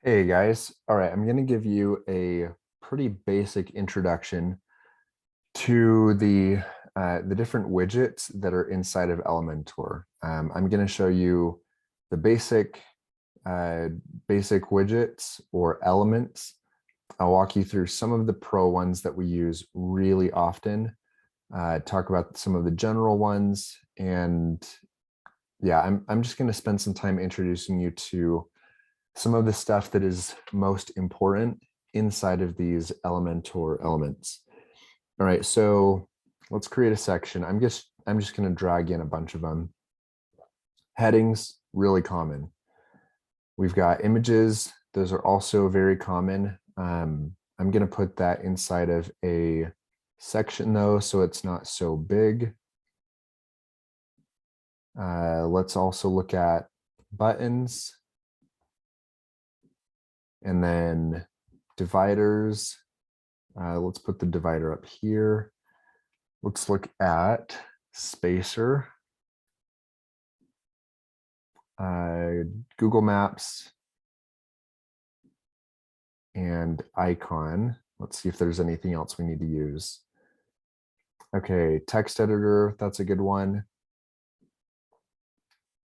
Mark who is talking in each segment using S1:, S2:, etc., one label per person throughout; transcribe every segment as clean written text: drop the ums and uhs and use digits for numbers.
S1: Hey guys. All right, I'm going to give you a pretty basic introduction to the different widgets that are inside of Elementor. I'm going to show you the uh, basic widgets or elements. I'll walk you through some of the pro ones that we use really often, talk about some of the general ones, and yeah, I'm just going to spend some time introducing you to some of the stuff that is most important inside of these Elementor elements. All right, so let's create a section. I'm just going to drag in a bunch of them. Headings, really common. We've got images. Those are also very common. I'm going to put that inside of a section though, so it's not so big. Let's also look at buttons and then dividers. Let's put the divider up here. Let's look at spacer, Google Maps, and icon. Let's see if there's anything else we need to use. Okay, text editor, that's a good one.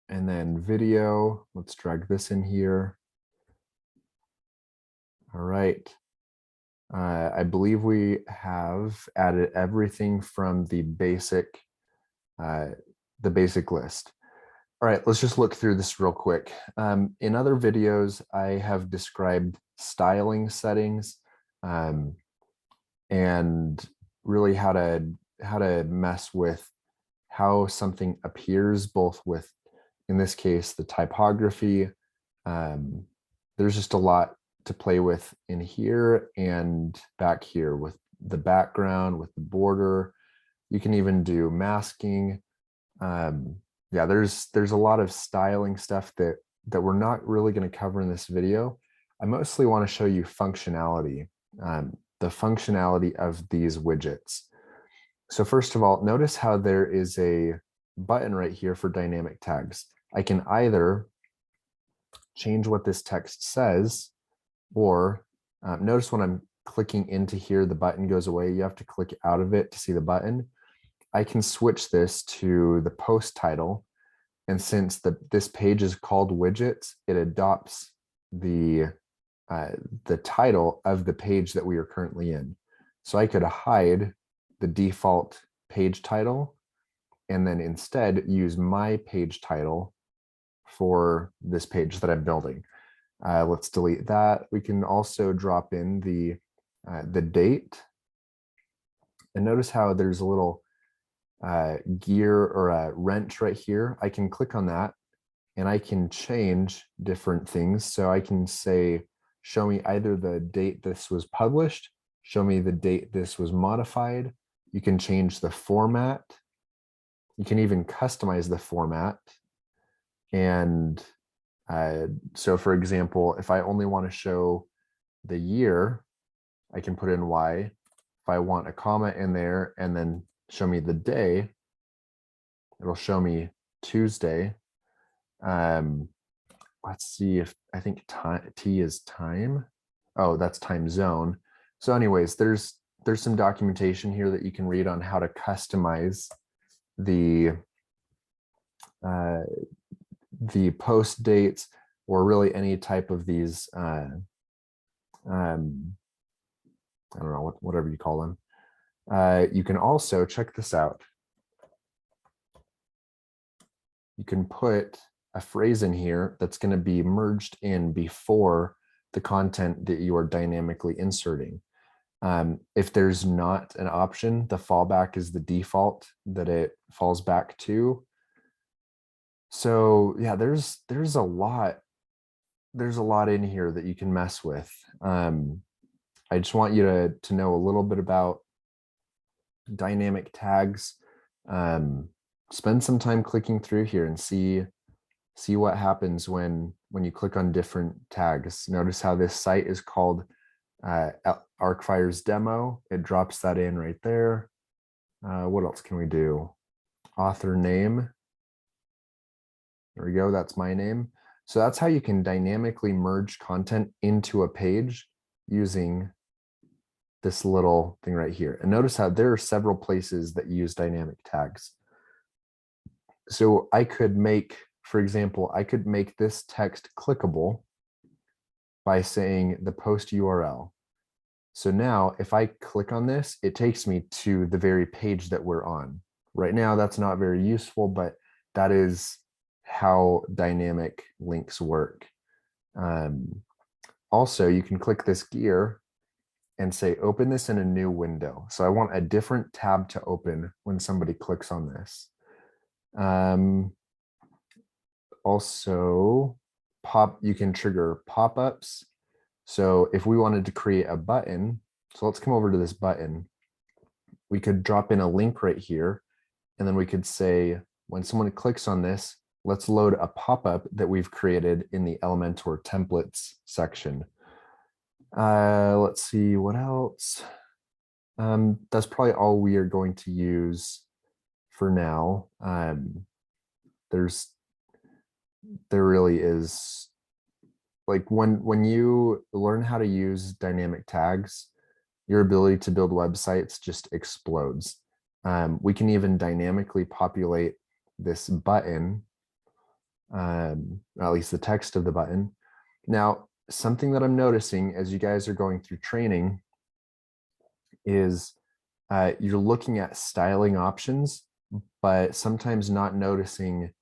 S1: And then video, let's drag this in here. All right. I believe we have added everything from the basic list. All right, let's just look through this real quick. In other videos, I have described styling settings and really how to mess with how something appears, both with, in this case, the typography. There's just a lot to play with in here and back here with the background, with the border. You can even do masking. Yeah, there's a lot of styling stuff that we're not really going to cover in this video. I mostly want to show you functionality, the functionality of these widgets. So first of all, notice how there is a button right here for dynamic tags. I can either change what this text says, or notice when I'm clicking into here, the button goes away. You have to click out of it to see the button. I can switch this to the post title. And since this page is called widgets, it adopts the title of the page that we are currently in. So I could hide the default page title and then instead use my page title for this page that I'm building. Let's delete that. We can also drop in the date. And notice how there's a little gear or a wrench right here. I can click on that and I can change different things. So I can say, show me either the date this was published, show me the date this was modified. You can change the format. You can even customize the format. And so for example, if I only want to show the year, I can put in Y. If I want a comma in there and then show me the day, it'll show me Tuesday. Let's see if I think T is time. Oh, that's time zone. So anyways, there's some documentation here that you can read on how to customize the post dates, or really any type of these I don't know, whatever you call them. You can also check this out. You can put a phrase in here that's going to be merged in before the content that you are dynamically inserting. If there's not an option, the fallback is the default that it falls back to. So yeah, there's a lot in here that you can mess with. I just want you to know a little bit about dynamic tags. Spend some time clicking through here and see what happens when you click on different tags. Notice how this site is called ArcFire's demo. It drops that in right there. What else can we do? Author name. There we go. That's my name. So that's how you can dynamically merge content into a page using this little thing right here. And notice how there are several places that use dynamic tags. So I could make, for example, I could make this text clickable by saying the post URL. So now if I click on this, it takes me to the very page that we're on. Right now, that's not very useful, but that is how dynamic links work. Also, you can click this gear and say, open this in a new window. So I want a different tab to open when somebody clicks on this. Also, you can trigger pop-ups. So if we wanted to create a button, so let's come over to this button. We could drop in a link right here, and then we could say, when someone clicks on this, let's load a pop-up that we've created in the Elementor templates section. Let's see what else. That's probably all we are going to use for now. There really is, like, when you learn how to use dynamic tags, your ability to build websites just explodes. We can even dynamically populate this button, at least the text of the button. Now, something that I'm noticing as you guys are going through training is you're looking at styling options, but sometimes not noticing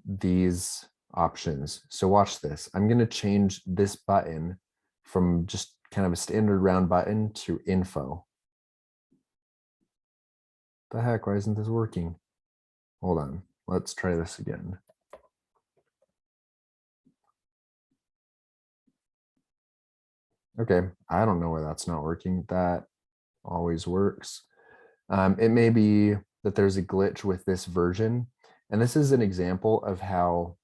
S1: these options. So watch this. I'm going to change this button from just kind of a standard round button to info. The heck, why isn't this working? Hold on, let's try this again. Okay, I don't know why that's not working. That always works. It may be that there's a glitch with this version. And this is an example of how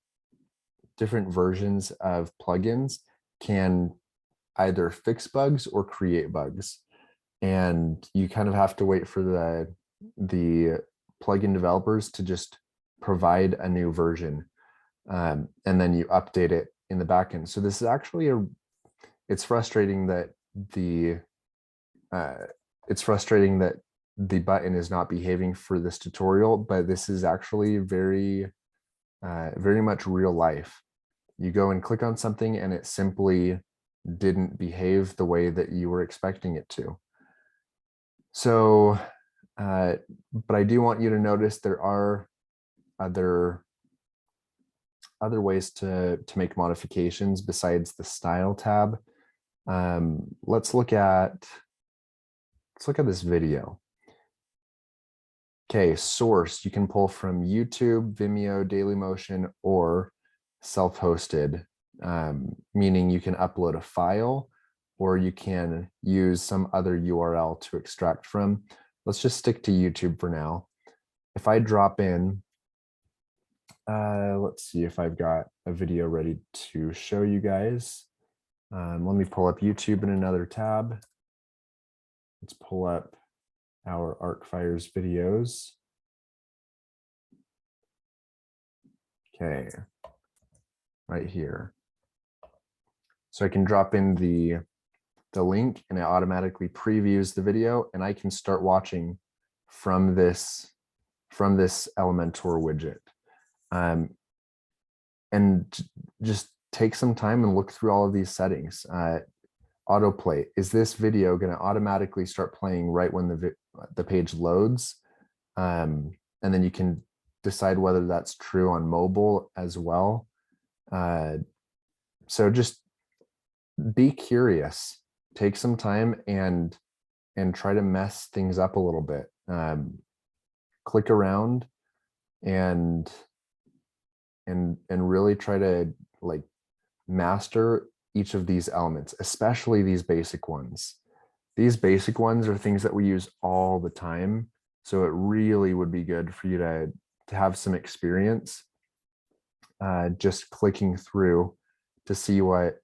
S1: different versions of plugins can either fix bugs or create bugs. And you kind of have to wait for the plugin developers to just provide a new version. And then you update it in the backend. So this is actually it's frustrating that it's frustrating that the button is not behaving for this tutorial, but this is actually very much real life. You go and click on something and it simply didn't behave the way that you were expecting it to. So, but I do want you to notice there are other ways to make modifications besides the style tab. Let's look at this video. Okay, source, you can pull from YouTube, Vimeo, Dailymotion, or self-hosted, meaning you can upload a file or you can use some other URL to extract from. Let's just stick to YouTube for now. If I drop in, let's see if I've got a video ready to show you guys. Let me pull up YouTube in another tab. Let's pull up our ArcFires videos. Okay, right here. So I can drop in the link and it automatically previews the video, and I can start watching from this Elementor widget. And just take some time and look through all of these settings. Autoplay, is this video going to automatically start playing right when the page loads? And then you can decide whether that's true on mobile as well. So just be curious, take some time and try to mess things up a little bit. Click around and really try to like master each of these elements, especially these basic ones. These basic ones are things that we use all the time. So it really would be good for you to have some experience just clicking through to see what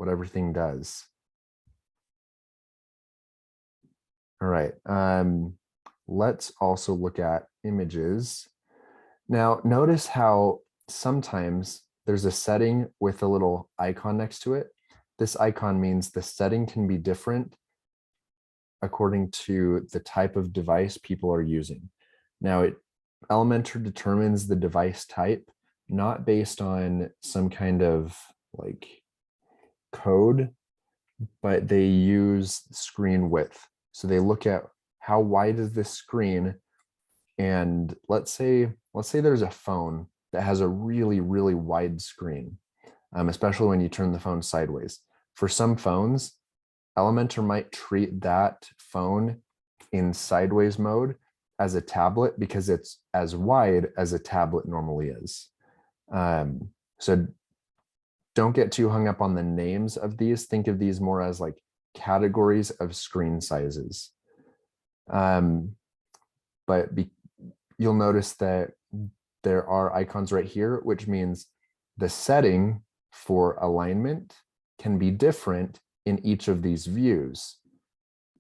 S1: everything does. All right, let's also look at images. Now, notice how sometimes there's a setting with a little icon next to it. This icon means the setting can be different according to the type of device people are using. Now, Elementor determines the device type not based on some kind of like code, but they use screen width. So they look at how wide is this screen, and let's say there's a phone that has a really wide screen, especially when you turn the phone sideways. For some phones, Elementor might treat that phone in sideways mode as a tablet because it's as wide as a tablet normally is. So don't get too hung up on the names of these. Think of these more as like categories of screen sizes. But you'll notice that there are icons right here, which means the setting for alignment can be different in each of these views.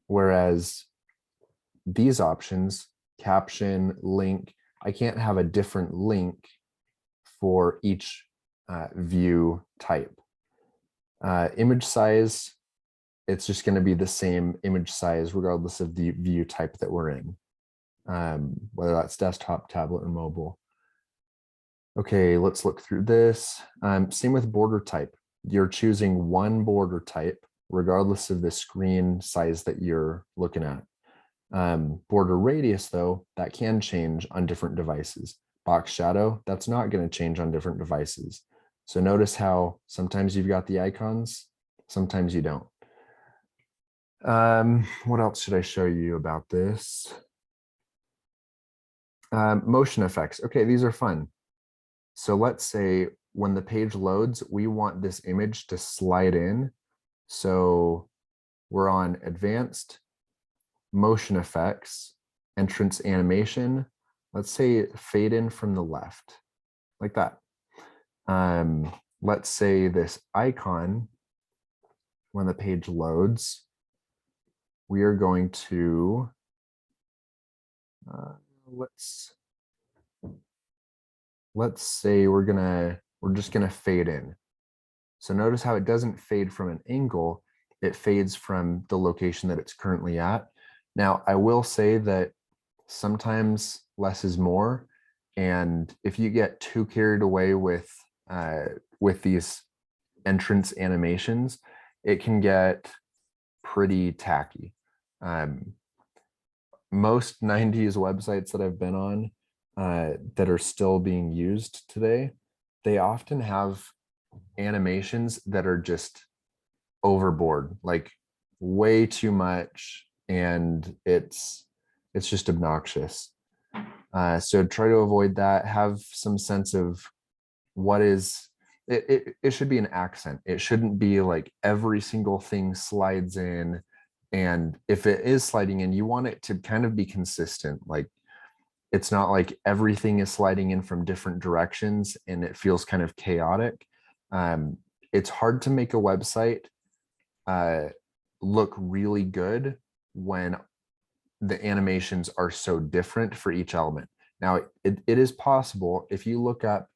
S1: Whereas these options, caption, link, I can't have a different link for each view type. Image size, it's just going to be the same image size regardless of the view type that we're in, whether that's desktop, tablet, or mobile. Okay, let's look through this. Same with border type. You're choosing one border type regardless of the screen size that you're looking at. Border radius, though, that can change on different devices. Box shadow, that's not going to change on different devices. So notice how sometimes you've got the icons, sometimes you don't. What else should I show you about this? Motion effects. Okay, these are fun. So let's say when the page loads, we want this image to slide in. So we're on advanced, motion effects, entrance animation. Let's say fade in from the left, like that. Let's say this icon, when the page loads, we are going to, let's say we're just gonna fade in. So notice how it doesn't fade from an angle, it fades from the location that it's currently at. Now, I will say that sometimes less is more. And if you get too carried away with these entrance animations, it can get pretty tacky. Most 90s websites that I've been on that are still being used today, they often have animations that are just overboard, like way too much, and it's just obnoxious. So try to avoid that. Have some sense of what is it. It should be an accent. It shouldn't be like every single thing slides in, and if it is sliding in, you want it to kind of be consistent. Like it's not like everything is sliding in from different directions and it feels kind of chaotic. It's hard to make a website look really good when the animations are so different for each element. Now, it is possible if you look up,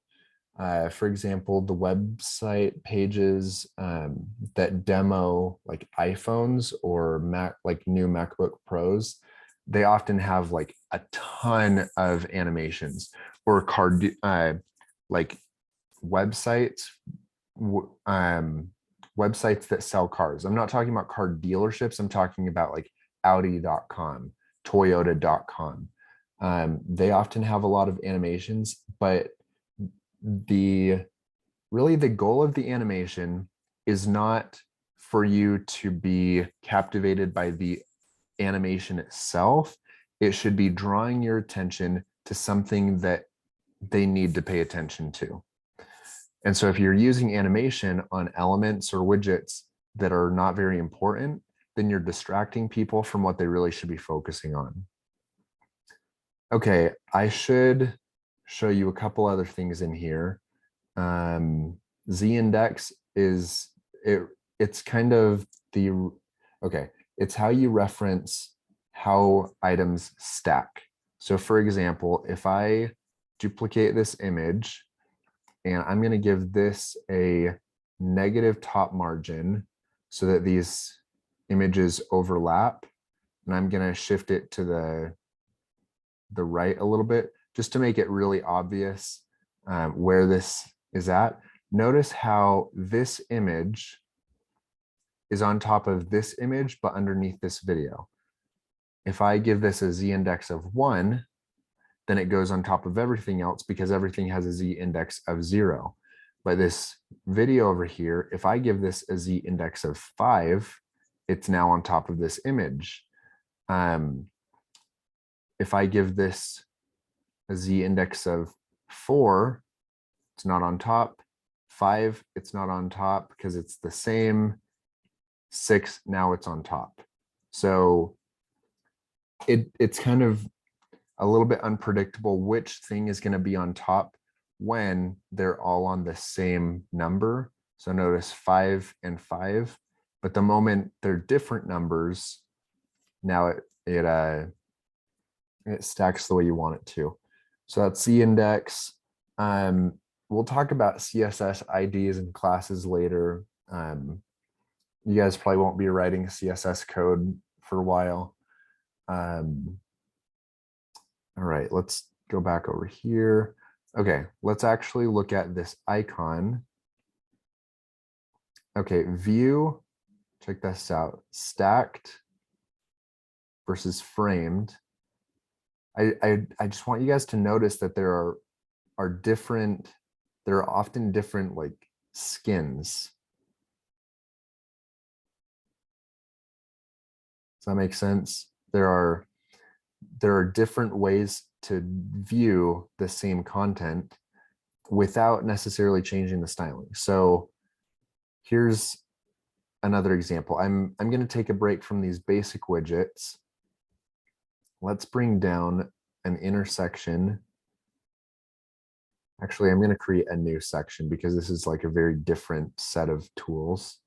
S1: for example, the website pages that demo like iPhones or Mac, like new MacBook Pros, they often have like a ton of animations, or like websites, websites that sell cars. I'm not talking about car dealerships. I'm talking about like Audi.com, Toyota.com. They often have a lot of animations, but really the goal of the animation is not for you to be captivated by the animation itself. It should be drawing your attention to something that they need to pay attention to. And so if you're using animation on elements or widgets that are not very important, then you're distracting people from what they really should be focusing on. Okay, I should show you a couple other things in here. Z-index is, it's kind of it's how you reference how items stack. So for example, if I duplicate this image and I'm going to give this a negative top margin so that these images overlap. And I'm going to shift it to the right a little bit just to make it really obvious where this is at. Notice how this image is on top of this image, but underneath this video. If I give this a z-index of 1, then it goes on top of everything else because everything has a z-index of 0. But this video over here, if I give this a z-index of 5, it's now on top of this image. If I give this a z-index of 4, it's not on top. 5, it's not on top because it's the same. 6, now it's on top. So it's kind of a little bit unpredictable which thing is going to be on top when they're all on the same number. So notice 5 and 5, but the moment they're different numbers, now it stacks the way you want it to. So that's z-index. We'll talk about CSS IDs and classes later. You guys probably won't be writing CSS code for a while. All right, let's go back over here. Okay, let's actually look at this icon. Okay, view, check this out, stacked versus framed. I just want you guys to notice that there are different, there are often different like skins. Does that make sense? There are different ways to view the same content without necessarily changing the styling. So here's another example. I'm going to take a break from these basic widgets. Let's bring down an intersection. Actually, I'm going to create a new section because this is like a very different set of tools.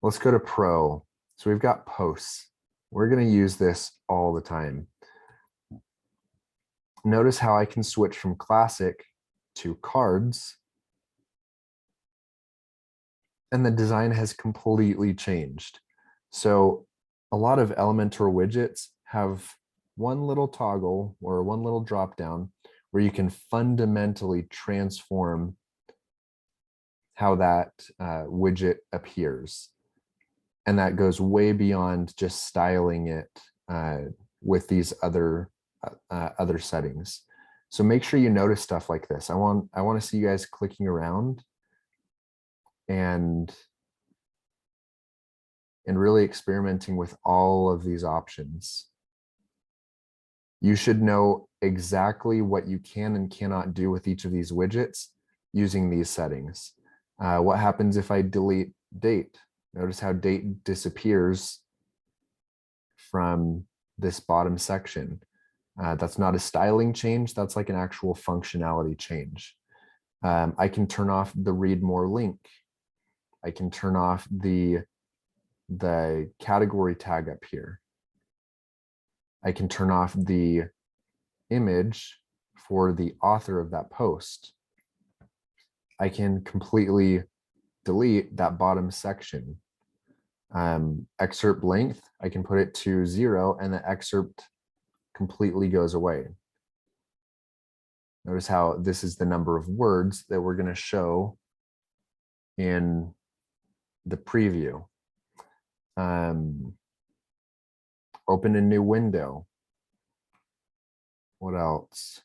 S1: Let's go to Pro. So we've got posts. We're going to use this all the time. Notice how I can switch from classic to cards, and the design has completely changed. So a lot of Elementor widgets have one little toggle or one little drop down where you can fundamentally transform how that widget appears. And that goes way beyond just styling it with these other settings. So make sure you notice stuff like this. I want to see you guys clicking around and really experimenting with all of these options. You should know exactly what you can and cannot do with each of these widgets using these settings. What happens if I delete date? Notice how date disappears from this bottom section. That's not a styling change, that's like an actual functionality change. I can turn off the read more link. I can turn off the category tag up here. I can turn off the image for the author of that post. I can completely delete that bottom section. Excerpt length, I can put it to 0 and the excerpt completely goes away. Notice how this is the number of words that we're going to show in the preview. Open a new window. What else?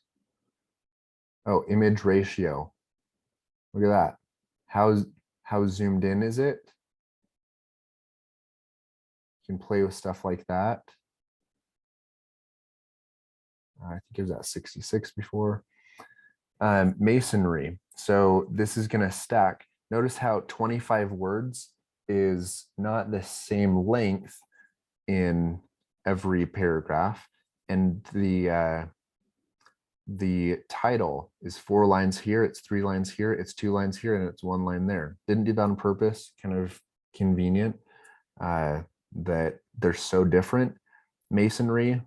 S1: Oh, image ratio. Look at that. How zoomed in is it? You can play with stuff like that. I think it was at 66 before. Masonry. So this is going to stack. Notice how 25 words is not the same length in every paragraph, and the title is 4 lines here, it's 3 lines here, it's 2 lines here, and it's 1 line there. Didn't do that on purpose, kind of convenient that they're so different. Masonry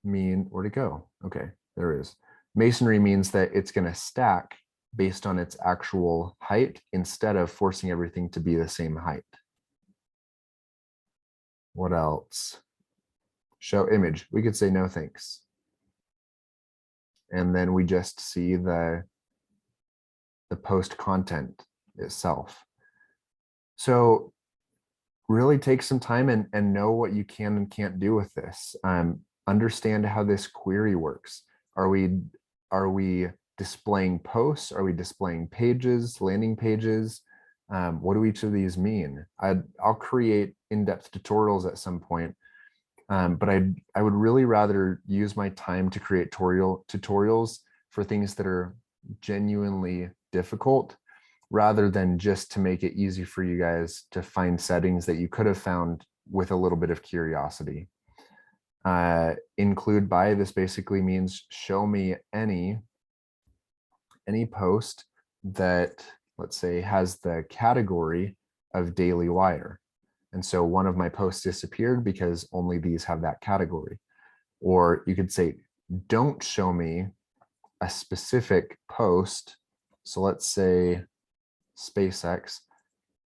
S1: where'd it go? Okay, there it is. Masonry means that it's going to stack based on its actual height instead of forcing everything to be the same height. What else? Show image. We could say no thanks. And then we just see the post content itself. So really take some time and know what you can and can't do with this. Understand how this query works. Are we displaying posts? Are we displaying pages, landing pages? What do each of these mean? I'll create in-depth tutorials at some point, but I would really rather use my time to create tutorials for things that are genuinely difficult, rather than just to make it easy for you guys to find settings that you could have found with a little bit of curiosity. Include by, this basically means show me any post that, let's say, has the category of Daily Wire. And so one of my posts disappeared because only these have that category. Or you could say, don't show me a specific post. So let's say SpaceX,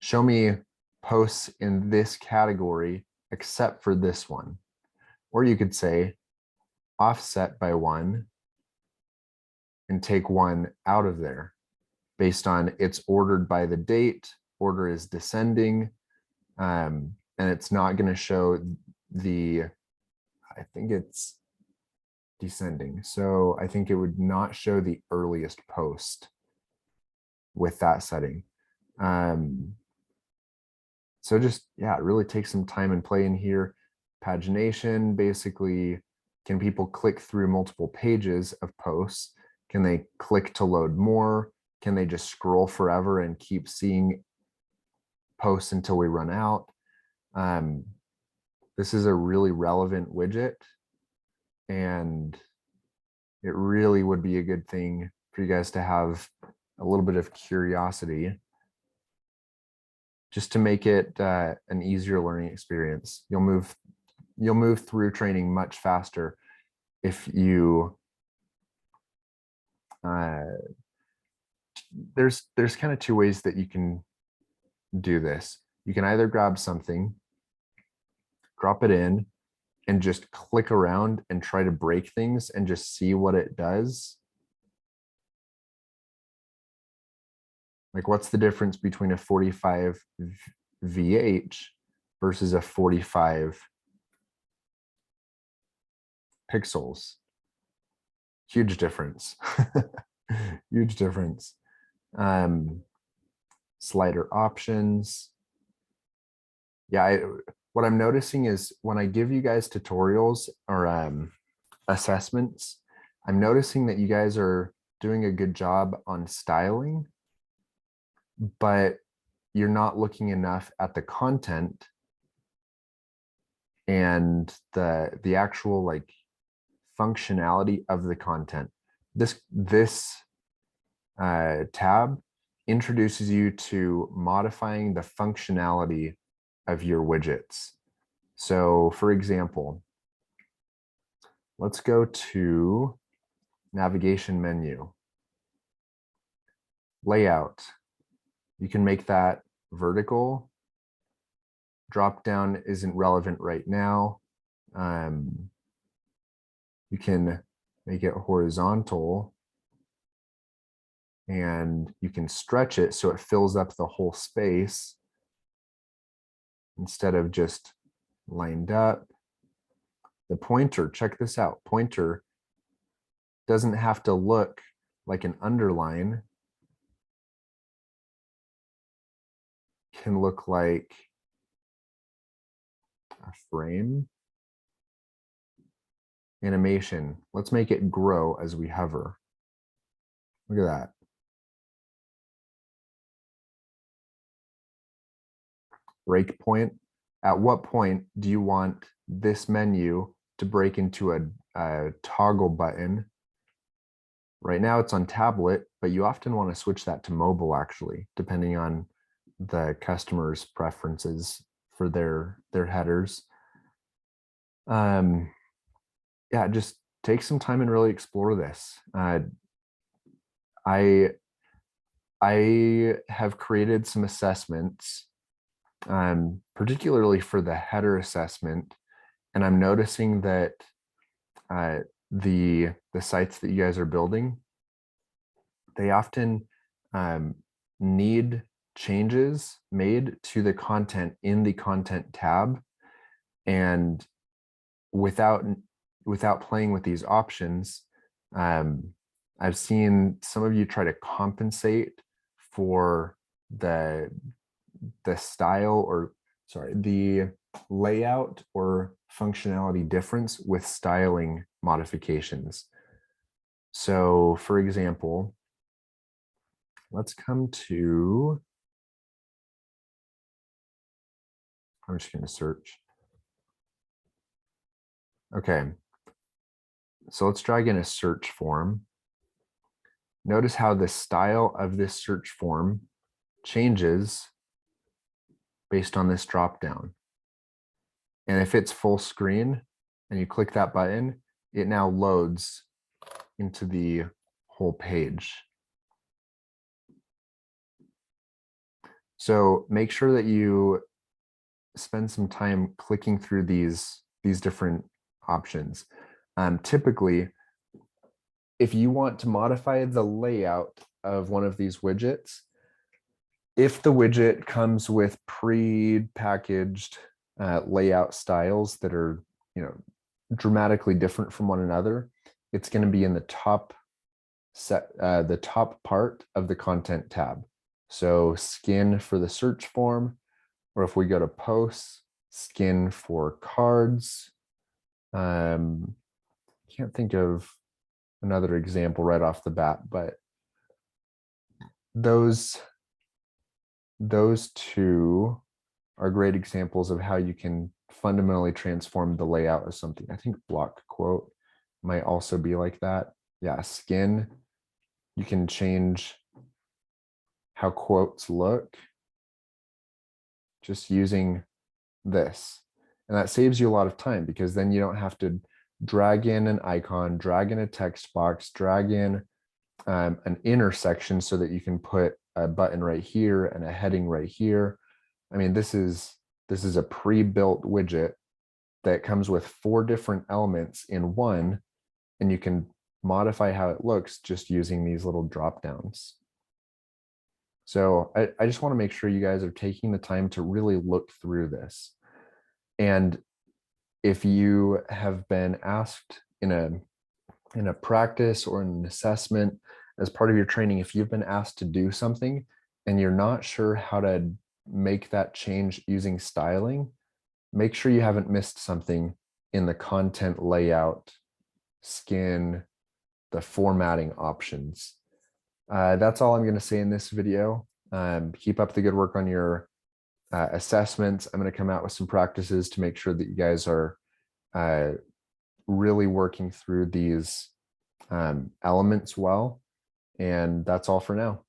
S1: show me posts in this category except for this one. Or you could say offset by one and take one out of there based on it's ordered by the date, order is descending, and it's not going to show the, I think it's descending. So I think it would not show the earliest post with that setting. So just, yeah, really take some time and play in here. Pagination, basically, can people click through multiple pages of posts? Can they click to load more? Can they just scroll forever and keep seeing posts until we run out? This is a really relevant widget, and it really would be a good thing for you guys to have a little bit of curiosity, just to make it an easier learning experience. You'll move through training much faster if you there's kind of two ways that you can do this. You can either grab something, drop it in, and just click around and try to break things and just see what it does. Like, what's the difference between a 45 VH versus a 45 pixels? Huge difference. Huge difference. Slider options. Yeah, what I'm noticing is when I give you guys tutorials or assessments, I'm noticing that you guys are doing a good job on styling, but you're not looking enough at the content and the actual like functionality of the content. This tab introduces you to modifying the functionality of your widgets. So for example, let's go to navigation menu. Layout. You can make that vertical. Drop down isn't relevant right now. You can make it horizontal, and you can stretch it so it fills up the whole space instead of just lined up. The pointer, check this out. Pointer doesn't have to look like an underline. Can look like a frame. Animation. Let's make it grow as we hover. Look at that. Breakpoint. At what point do you want this menu to break into a toggle button? Right now it's on tablet, but you often want to switch that to mobile, actually, depending on the customer's preferences for their headers. Yeah, just take some time and really explore this. I I have created some assessments, particularly for the header assessment, and I'm noticing that uh, the sites that you guys are building, they often need changes made to the content in the content tab, and without playing with these options, I've seen some of you try to compensate for the style, or sorry, the layout or functionality difference with styling modifications. So for example, let's come to, I'm just going to search. Okay, so let's drag in a search form. Notice how the style of this search form changes based on this drop down. And if it's full screen and you click that button, it now loads into the whole page. So make sure that you spend some time clicking through these different options. Typically, if you want to modify the layout of one of these widgets, if the widget comes with pre-packaged layout styles that are, dramatically different from one another, it's going to be in the top the top part of the content tab. So skin for the search form, or if we go to posts, skin for cards. Can't think of another example right off the bat, but those two are great examples of how you can fundamentally transform the layout of something. I think block quote might also be like that. Yeah, skin, you can change how quotes look just using this. And that saves you a lot of time, because then you don't have to drag in an icon, drag in a text box, drag in an intersection so that you can put a button right here and a heading right here. I mean, this is a pre-built widget that comes with 4 different elements in one, and you can modify how it looks just using these little drop downs. So I just want to make sure you guys are taking the time to really look through this. And if you have been asked in a practice or an assessment as part of your training, if you've been asked to do something and you're not sure how to make that change using styling, make sure you haven't missed something in the content layout, skin, the formatting options. That's all I'm going to say in this video. Keep up the good work on your assessments. I'm going to come out with some practices to make sure that you guys are really working through these elements well. And that's all for now.